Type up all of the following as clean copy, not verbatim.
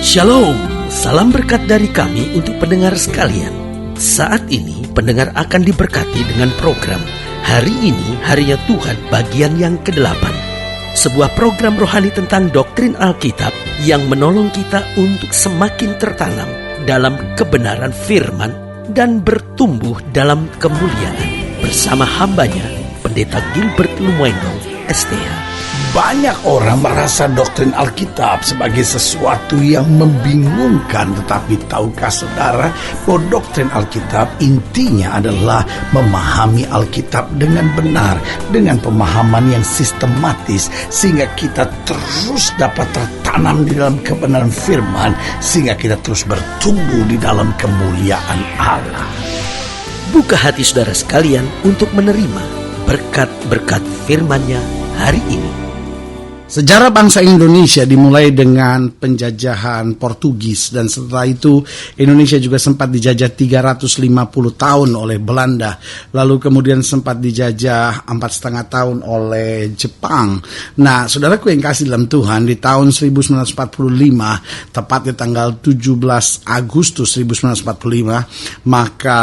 Shalom, salam berkat dari kami untuk pendengar sekalian. Saat ini pendengar akan diberkati dengan program Hari Ini Harinya Tuhan bagian yang ke-8. Sebuah program rohani tentang doktrin Alkitab yang menolong kita untuk semakin tertanam dalam kebenaran firman dan bertumbuh dalam kemuliaan. Bersama hambanya, Pendeta Gilbert Lumuendo, STH. Banyak orang merasa doktrin Alkitab sebagai sesuatu yang membingungkan. Tetapi tahukah saudara bahwa doktrin Alkitab intinya adalah memahami Alkitab dengan benar, dengan pemahaman yang sistematis, sehingga kita terus dapat tertanam di dalam kebenaran firman, sehingga kita terus bertumbuh di dalam kemuliaan Allah. Buka hati saudara sekalian untuk menerima berkat-berkat firman-Nya hari ini. Sejarah bangsa Indonesia dimulai dengan penjajahan Portugis, dan setelah itu Indonesia juga sempat dijajah 350 tahun oleh Belanda, lalu kemudian sempat dijajah 4,5 tahun oleh Jepang. Nah, saudaraku yang kasih dalam Tuhan, di tahun 1945, tepatnya tanggal 17 Agustus 1945, maka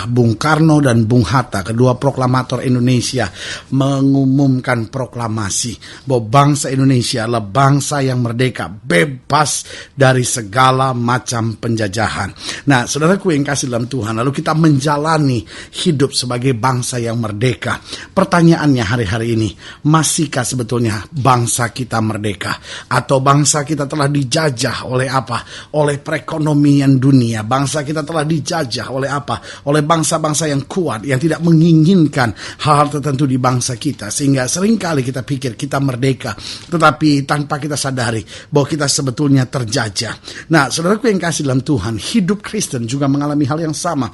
Bung Karno dan Bung Hatta, kedua proklamator Indonesia, mengumumkan proklamasi bahwa bangsa Indonesia adalah bangsa yang merdeka, bebas dari segala macam penjajahan. Nah, saudaraku yang kasih dalam Tuhan, lalu kita menjalani hidup sebagai bangsa yang merdeka. Pertanyaannya hari-hari ini, masihkah sebetulnya bangsa kita merdeka? Atau bangsa kita telah dijajah oleh apa? Oleh perekonomian dunia. Bangsa kita telah dijajah oleh apa? Oleh bangsa-bangsa yang kuat, yang tidak menginginkan hal-hal tertentu di bangsa kita. Sehingga seringkali kita pikir kita merdeka, tetapi tanpa kita sadari bahwa kita sebetulnya terjajah. Nah, saudaraku yang kasih dalam Tuhan, hidup Kristen juga mengalami hal yang sama.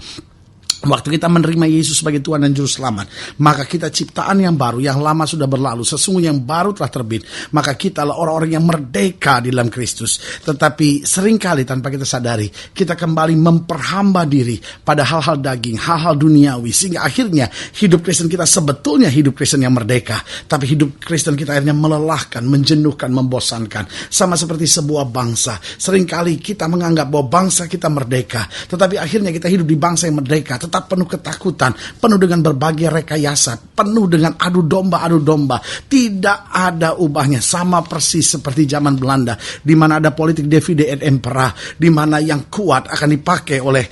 Waktu kita menerima Yesus sebagai Tuhan dan Juru Selamat, maka kita ciptaan yang baru, yang lama sudah berlalu, sesungguhnya yang baru telah terbit. Maka kita adalah orang-orang yang merdeka di dalam Kristus. Tetapi seringkali tanpa kita sadari, kita kembali memperhamba diri pada hal-hal daging, hal-hal duniawi, sehingga akhirnya hidup Kristen kita sebetulnya hidup Kristen yang merdeka, tapi hidup Kristen kita akhirnya melelahkan, menjenuhkan, membosankan. Sama seperti sebuah bangsa, seringkali kita menganggap bahwa bangsa kita merdeka, tetapi akhirnya kita hidup di bangsa yang merdeka, tetap penuh ketakutan, penuh dengan berbagai rekayasa, penuh dengan adu domba. Tidak ada ubahnya, sama persis seperti zaman Belanda, di mana ada politik divide et impera, di mana yang kuat akan dipakai oleh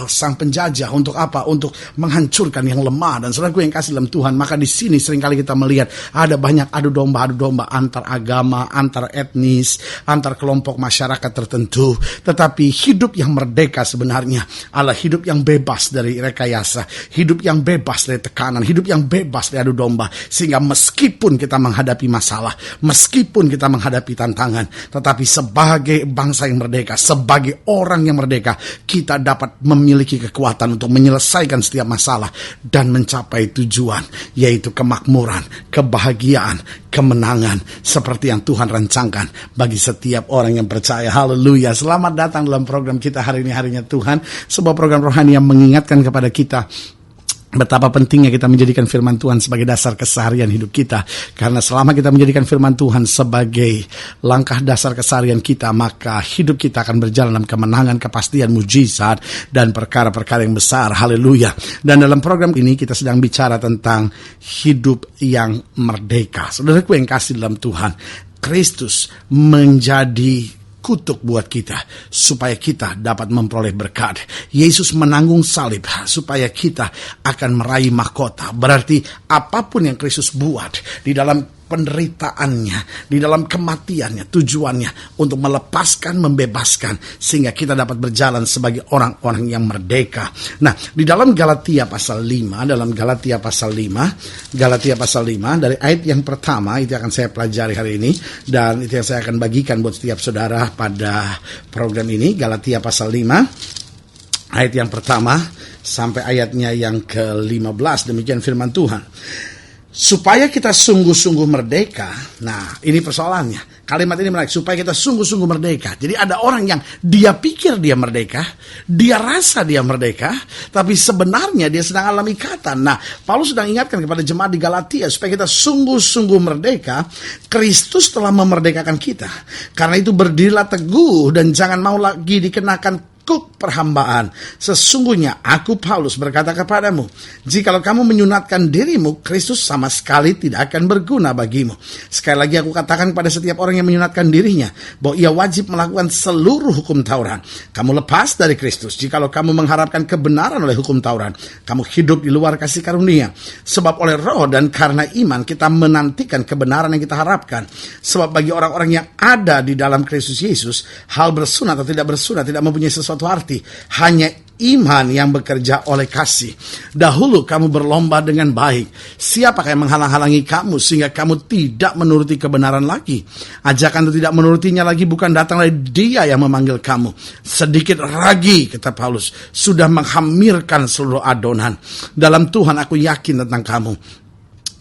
sang penjajah untuk apa? Untuk menghancurkan yang lemah. Dan saudaraku yang kasih dalam Tuhan, maka di sini seringkali kita melihat ada banyak adu domba antar agama, antar etnis, antar kelompok masyarakat tertentu. Tetapi hidup yang merdeka sebenarnya adalah hidup yang bebas dari rekayasa, hidup yang bebas dari tekanan, hidup yang bebas dari adu domba. Sehingga meskipun kita menghadapi masalah, meskipun kita menghadapi tantangan, tetapi sebagai bangsa yang merdeka, sebagai orang yang merdeka, kita dapat memiliki kekuatan untuk menyelesaikan setiap masalah dan mencapai tujuan, yaitu kemakmuran, kebahagiaan, kemenangan, seperti yang Tuhan rancangkan bagi setiap orang yang percaya. Haleluya. Selamat datang dalam program kita hari ini, Harinya Tuhan, sebuah program rohani yang mengingatkan kepada kita betapa pentingnya kita menjadikan firman Tuhan sebagai dasar keseharian hidup kita. Karena selama kita menjadikan firman Tuhan sebagai langkah dasar keseharian kita, maka hidup kita akan berjalan dalam kemenangan, kepastian, mujizat, dan perkara-perkara yang besar. Haleluya. Dan dalam program ini kita sedang bicara tentang hidup yang merdeka. Saudaraku yang kasih dalam Tuhan, Kristus menjadi kutuk buat kita supaya kita dapat memperoleh berkat. Yesus menanggung salib supaya kita akan meraih mahkota. Berarti apapun yang Kristus buat di dalam penderitaannya, di dalam kematiannya, tujuannya untuk melepaskan, membebaskan, sehingga kita dapat berjalan sebagai orang-orang yang merdeka. Nah, di dalam Galatia pasal 5, Galatia pasal 5 dari ayat yang pertama, itu akan saya pelajari hari ini, dan itu yang saya akan bagikan buat setiap saudara pada program ini. Galatia pasal 5 ayat yang pertama sampai ayatnya yang ke-15, demikian firman Tuhan. Supaya kita sungguh-sungguh merdeka. Nah, ini persoalannya. Kalimat ini menarik, supaya kita sungguh-sungguh merdeka. Jadi ada orang yang dia pikir dia merdeka, dia rasa dia merdeka, tapi sebenarnya dia sedang alami ikatan. Nah, Paulus sedang ingatkan kepada jemaat di Galatia, supaya kita sungguh-sungguh merdeka. Kristus telah memerdekakan kita. Karena itu berdirilah teguh dan jangan mau lagi dikenakan kuk perhambaan. Sesungguhnya aku Paulus berkata kepadamu, jikalau kamu menyunatkan dirimu, Kristus sama sekali tidak akan berguna bagimu. Sekali lagi aku katakan kepada setiap orang yang menyunatkan dirinya, bahwa ia wajib melakukan seluruh hukum Taurat. Kamu lepas dari Kristus jikalau kamu mengharapkan kebenaran oleh hukum Taurat. Kamu hidup di luar kasih karunia. Sebab oleh roh dan karena iman kita menantikan kebenaran yang kita harapkan. Sebab bagi orang-orang yang ada di dalam Kristus Yesus, hal bersunat atau tidak bersunat tidak mempunyai sesuatu arti, hanya iman yang bekerja oleh kasih. Dahulu kamu berlomba dengan baik. Siapakah yang menghalang-halangi kamu sehingga kamu tidak menuruti kebenaran lagi? Ajakan itu tidak menurutinya lagi bukan datang dari Dia yang memanggil kamu. Sedikit lagi, kata Paulus, sudah menghamirkan seluruh adonan. Dalam Tuhan aku yakin tentang kamu,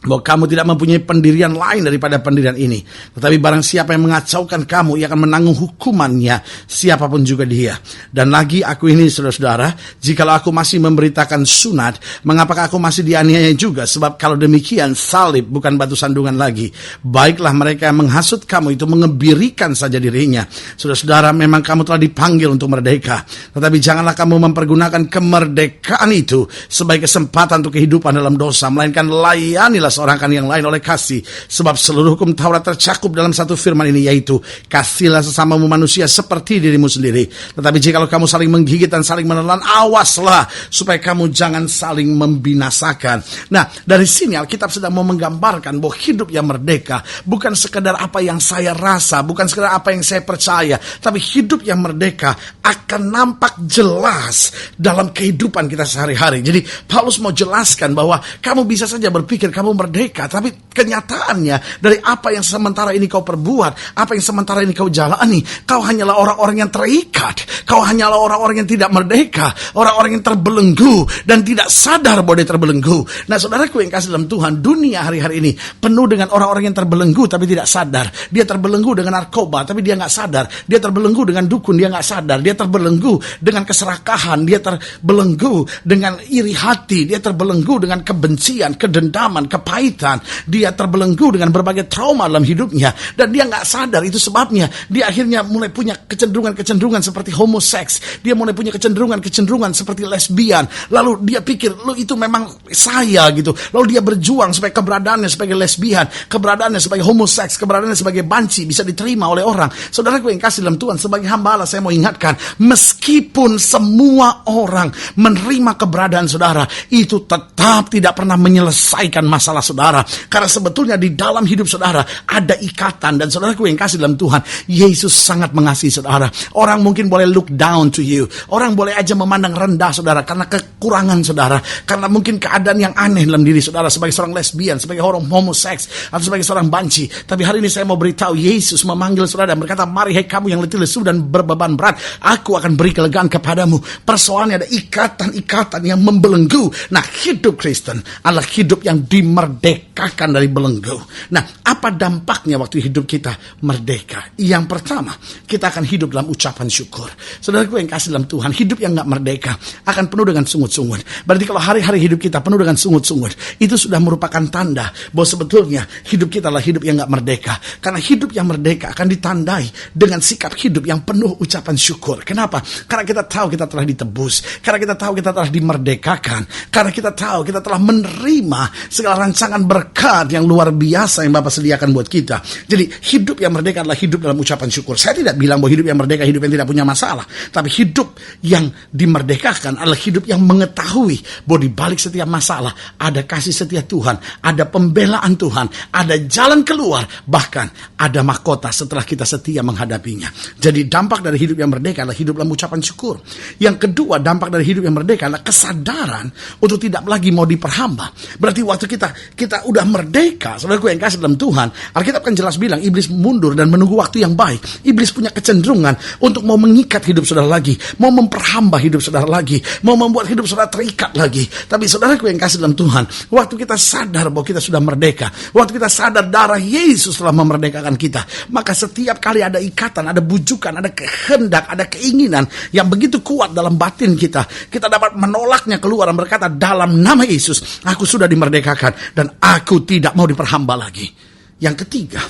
bahwa kamu tidak mempunyai pendirian lain daripada pendirian ini. Tetapi barang siapa yang mengacaukan kamu, ia akan menanggung hukumannya, siapapun juga dia. Dan lagi aku ini, saudara-saudara, jikalau aku masih memberitakan sunat, mengapakah aku masih dianiaya juga? Sebab kalau demikian, salib bukan batu sandungan lagi. Baiklah mereka yang menghasut kamu itu mengebirikan saja dirinya. Saudara-saudara, memang kamu telah dipanggil untuk merdeka. Tetapi janganlah kamu mempergunakan kemerdekaan itu sebagai kesempatan untuk kehidupan dalam dosa, melainkan layanilah seorang kan yang lain oleh kasih. Sebab seluruh hukum Taurat tercakup dalam satu firman ini, yaitu kasihlah sesamamu manusia seperti dirimu sendiri. Tetapi jikalau kamu saling menggigit dan saling menelan, awaslah supaya kamu jangan saling membinasakan. Nah, dari sini Alkitab sedang mau menggambarkan bahwa hidup yang merdeka bukan sekedar apa yang saya rasa, bukan sekedar apa yang saya percaya, tapi hidup yang merdeka akan nampak jelas dalam kehidupan kita sehari-hari. Jadi Paulus mau jelaskan bahwa kamu bisa saja berpikir kamu merdeka, tapi kenyataannya dari apa yang sementara ini kau perbuat, apa yang sementara ini kau jalani, kau hanyalah orang-orang yang terikat, kau hanyalah orang-orang yang tidak merdeka, orang-orang yang terbelenggu dan tidak sadar bahwa dia terbelenggu. Nah, saudaraku yang kasih dalam Tuhan, dunia hari-hari ini penuh dengan orang-orang yang terbelenggu tapi tidak sadar. Dia terbelenggu dengan narkoba tapi dia nggak sadar. Dia terbelenggu dengan dukun, dia nggak sadar. Dia terbelenggu dengan keserakahan, dia terbelenggu dengan iri hati, dia terbelenggu dengan kebencian, kedendaman, kepahitan. Dia terbelenggu dengan berbagai trauma dalam hidupnya dan dia nggak sadar. Itu sebabnya dia akhirnya mulai punya kecenderungan-kecenderungan seperti homoseks. Dia mulai punya kecenderungan-kecenderungan seperti lesbian. Lalu dia pikir, lo itu memang saya gitu. Lalu dia berjuang supaya keberadaannya sebagai lesbian, keberadaannya sebagai homoseks, keberadaannya sebagai banci bisa diterima oleh orang. Saudaraku yang kasih dalam Tuhan, sebagai hamba Allah saya mau ingatkan, meskipun semua orang menerima keberadaan saudara, itu tetap tidak pernah menyelesaikan masalah saudara. Karena sebetulnya di dalam hidup saudara ada ikatan. Dan saudaraku yang kasih dalam Tuhan, Yesus sangat mengasihi saudara. Orang mungkin boleh look down to you, orang boleh aja memandang rendah saudara karena kekurangan saudara, karena mungkin keadaan yang aneh dalam diri saudara sebagai seorang lesbian, sebagai orang homoseks, atau sebagai seorang banci. Tapi hari ini saya mau beritahu, Yesus memanggil saudara dan berkata, mari hai kamu yang letih lesu dan berbeban berat, aku akan beri kelegaan kepadamu. Persoalannya ada ikatan-ikatan yang membelenggu. Nah, hidup Kristen adalah hidup yang dimerdekakan dari belenggu. Nah, apa dampaknya waktu hidup kita merdeka? Yang pertama, kita akan hidup dalam ucapan syukur. Saudaraku yang kasih dalam Tuhan, hidup yang gak merdeka akan penuh dengan sungut-sungut. Berarti kalau hari-hari hidup kita penuh dengan sungut-sungut, itu sudah merupakan tanda bahwa sebetulnya hidup kita adalah hidup yang gak merdeka. Karena hidup yang merdeka akan ditandai dengan sikap hidup yang penuh ucapan syukur. Kenapa? Karena kita tahu kita telah ditebus, karena kita tahu kita telah dimerdekakan, karena kita tahu kita telah menerima segala rancangan berkat yang luar biasa yang Bapa sediakan buat kita. Jadi hidup yang merdeka adalah hidup dalam ucapan syukur. Saya tidak bilang bahwa hidup yang merdeka hidup yang tidak punya masalah, tapi hidup yang dimerdekakan adalah hidup yang mengetahui bahwa di balik setiap masalah ada kasih setia Tuhan, ada pembelaan Tuhan, ada jalan keluar, bahkan ada mahkota setelah kita setia menghadapinya. Jadi dampak dari hidup yang merdeka adalah hidup dalam ucapan syukur. Yang kedua, dampak dari hidup yang merdeka adalah kesadaran untuk tidak lagi mau diperhamba. Berarti waktu kita kita udah merdeka, saudaraku yang kasih dalam Tuhan, Alkitab kan jelas bilang iblis mundur dan menunggu waktu yang baik. Iblis punya kecenderungan untuk mau mengikat hidup saudara lagi, mau memperhamba hidup saudara lagi, mau membuat hidup saudara terikat lagi. Tapi saudaraku yang kasih dalam Tuhan, waktu kita sadar bahwa kita sudah merdeka, waktu kita sadar darah Yesus telah memerdekakan kita, maka setiap kali ada ikatan, ada bujukan, ada kehendak, ada keinginan yang begitu kuat dalam batin kita, kita dapat menolaknya keluar dan berkata, dalam nama Yesus aku sudah dimerdekakan dan aku tidak mau diperhamba lagi. Yang ketiga,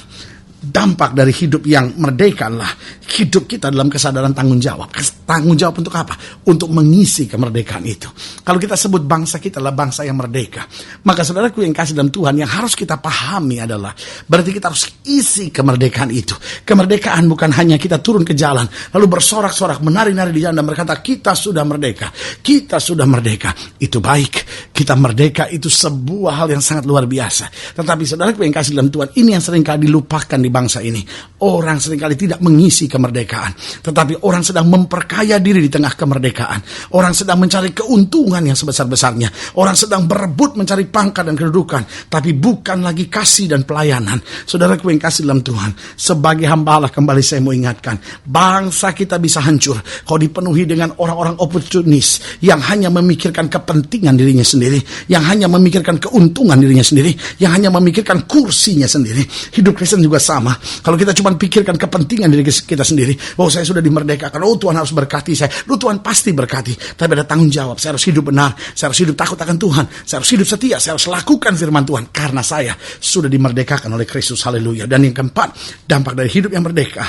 dampak dari hidup yang merdeka adalah hidup kita dalam kesadaran tanggung jawab. Tanggung jawab untuk apa? Untuk mengisi kemerdekaan itu. Kalau kita sebut bangsa kita adalah bangsa yang merdeka, maka saudaraku yang kasih dalam Tuhan, yang harus kita pahami adalah berarti kita harus isi kemerdekaan itu. Kemerdekaan bukan hanya kita turun ke jalan lalu bersorak-sorak, menari-nari di jalan dan berkata kita sudah merdeka, kita sudah merdeka. Itu baik, kita merdeka itu sebuah hal yang sangat luar biasa. Tetapi saudaraku yang kasih dalam Tuhan, ini yang seringkali dilupakan di bangsa ini. Orang seringkali tidak mengisi kemerdekaan, tetapi orang sedang memperkaya diri di tengah kemerdekaan. Orang sedang mencari keuntungan yang sebesar-besarnya. Orang sedang berebut mencari pangkat dan kedudukan, tapi bukan lagi kasih dan pelayanan. Saudaraku yang kasih dalam Tuhan, sebagai hamba Allah, kembali saya mau ingatkan, bangsa kita bisa hancur kalau dipenuhi dengan orang-orang oportunis yang hanya memikirkan kepentingan dirinya sendiri, yang hanya memikirkan keuntungan dirinya sendiri, yang hanya memikirkan kursinya sendiri. Hidup Kristen juga sama. Kalau kita cuma pikirkan kepentingan diri kita sendiri, oh saya sudah dimerdekakan, oh Tuhan harus berkati saya, oh Tuhan pasti berkati, tapi ada tanggung jawab. Saya harus hidup benar, saya harus hidup takut akan Tuhan, saya harus hidup setia, saya harus lakukan firman Tuhan, karena saya sudah dimerdekakan oleh Kristus. Haleluya. Dan yang keempat, dampak dari hidup yang merdeka,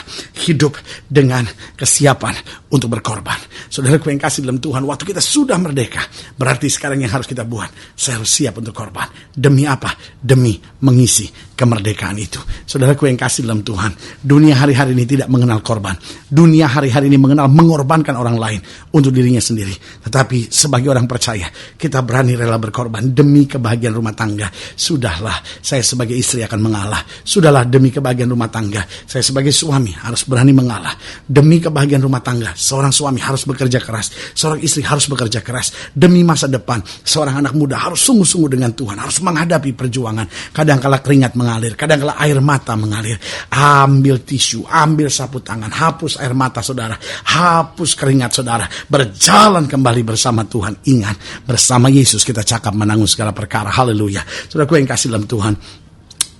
hidup dengan kesiapan untuk berkorban. Saudaraku yang kasih dalam Tuhan, waktu kita sudah merdeka, berarti sekarang yang harus kita buat, saya harus siap untuk korban. Demi apa? Demi mengisi kemerdekaan itu. Saudaraku yang kasih dalam Tuhan, dunia hari-hari ini tidak mengenal korban. Dunia hari-hari ini mengenal mengorbankan orang lain untuk dirinya sendiri. Tetapi sebagai orang percaya, kita berani rela berkorban demi kebahagiaan rumah tangga. Sudahlah, saya sebagai istri akan mengalah. Sudahlah, demi kebahagiaan rumah tangga, saya sebagai suami harus berani mengalah. Demi kebahagiaan rumah tangga, seorang suami harus bekerja keras, seorang istri harus bekerja keras. Demi masa depan, seorang anak muda harus sungguh-sungguh dengan Tuhan, harus menghadapi perjuangan. Kadang-kala keringat mengalir, kadang-kala air mata mengalir. Ambil tisu, ambil sapu tangan, hapus air mata saudara, hapus keringat saudara, berjalan kembali bersama Tuhan. Ingat, bersama Yesus kita cakap menanggung segala perkara. Haleluya. Saudaraku yang kasih dalam Tuhan,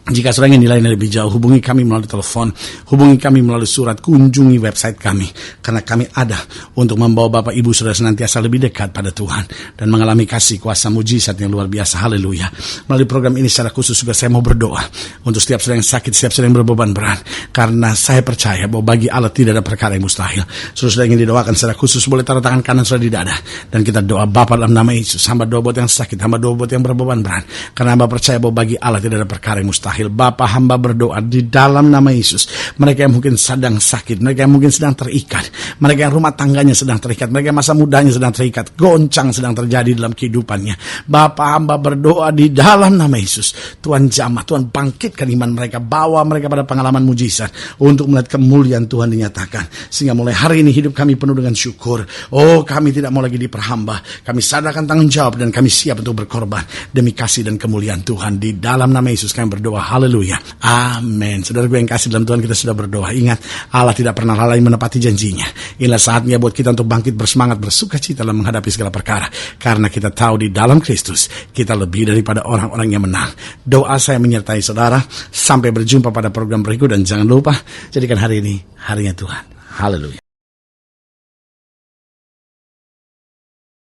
jika saudara ingin nilai lebih jauh, hubungi kami melalui telepon, hubungi kami melalui surat, kunjungi website kami, karena kami ada untuk membawa Bapak Ibu saudara senantiasa lebih dekat pada Tuhan dan mengalami kasih kuasa mujizat yang luar biasa. Haleluya. Melalui program ini secara khusus juga saya mau berdoa untuk setiap saudara yang sakit, setiap saudara yang berbeban berat, karena saya percaya bahwa bagi Allah tidak ada perkara yang mustahil. Saudara ingin didoakan secara khusus, boleh taruh tangan kanan saudara di dada, dan kita doa. Bapa, dalam nama Yesus, hamba doa buat yang sakit, hamba doa buat yang berbeban berat, karena hamba percaya bahwa bagi Allah tidak ada perkara yang mustahil. Bapa, hamba berdoa di dalam nama Yesus, mereka yang mungkin sedang sakit, mereka yang mungkin sedang terikat, mereka yang rumah tangganya sedang terikat, mereka yang masa mudanya sedang terikat, goncang sedang terjadi dalam kehidupannya. Bapa, hamba berdoa di dalam nama Yesus, Tuhan jamah, Tuhan bangkitkan iman mereka, bawa mereka pada pengalaman mujizat untuk melihat kemuliaan Tuhan dinyatakan, sehingga mulai hari ini hidup kami penuh dengan syukur. Oh, kami tidak mau lagi diperhamba, kami sadarkan tanggung jawab dan kami siap untuk berkorban demi kasih dan kemuliaan Tuhan. Di dalam nama Yesus kami berdoa. Haleluya. Amin. Saudara gue yang kasih dalam Tuhan, kita sudah berdoa. Ingat, Allah tidak pernah lalai menepati janjinya. Inilah saatnya buat kita untuk bangkit bersemangat, bersuka cita dalam menghadapi segala perkara, karena kita tahu di dalam Kristus kita lebih daripada orang-orang yang menang. Doa saya menyertai saudara. Sampai berjumpa pada program berikut, dan jangan lupa jadikan hari ini harinya Tuhan. Haleluya.